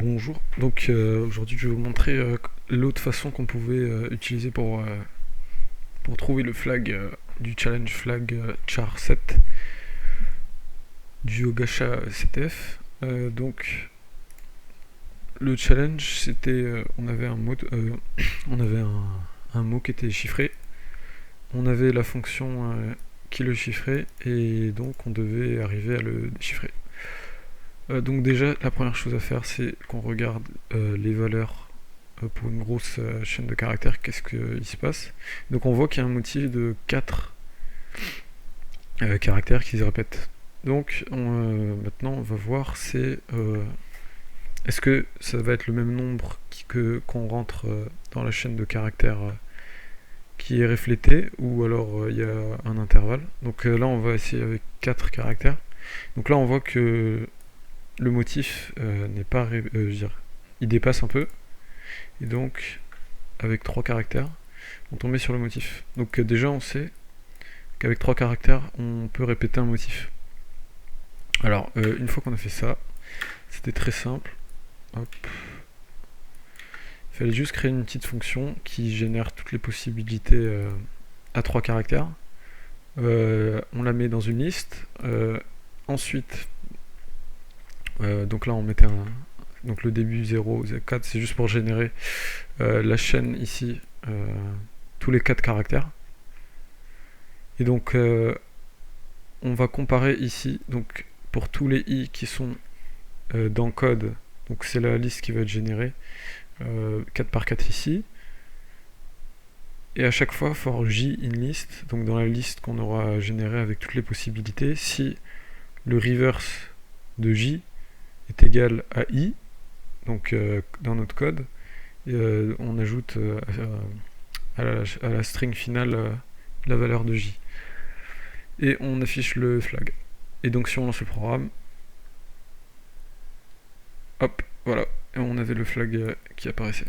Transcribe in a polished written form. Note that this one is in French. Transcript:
Bonjour, donc aujourd'hui je vais vous montrer l'autre façon qu'on pouvait utiliser pour trouver le flag du challenge flag char 7 du Gacha CTF. Donc le challenge c'était on avait un mot on avait un mot qui était chiffré, on avait la fonction qui le chiffrait et donc on devait arriver à le déchiffrer. Donc déjà la première chose à faire c'est qu'on regarde les valeurs pour une grosse chaîne de caractères, qu'est-ce qu'il se passe. Donc on voit qu'il y a un motif de 4 caractères qui se répètent. Donc maintenant on va voir c'est est-ce que ça va être le même nombre qu'on rentre dans la chaîne de caractères qui est reflété, ou alors il y a un intervalle. Donc là on va essayer avec 4 caractères. Donc là on voit que le motif n'est pas je veux dire, il dépasse un peu, et donc avec 3 caractères on tombait sur le motif. Donc déjà on sait qu'avec 3 caractères on peut répéter un motif. Alors une fois qu'on a fait ça, c'était très simple. Hop. Il fallait juste créer une petite fonction qui génère toutes les possibilités à 3 caractères. On la met dans une liste. Ensuite, donc là on mettait donc le début 0, 4, c'est juste pour générer la chaîne ici, tous les 4 caractères. Et donc on va comparer ici, donc pour tous les i qui sont dans code, donc c'est la liste qui va être générée 4 par 4 ici, et à chaque fois for j in list, donc dans la liste qu'on aura générée avec toutes les possibilités, si le reverse de j est égal à i, donc dans notre code, on ajoute à la string finale la valeur de j, et on affiche le flag. Et donc si on lance le programme, hop, voilà, et on avait le flag qui apparaissait.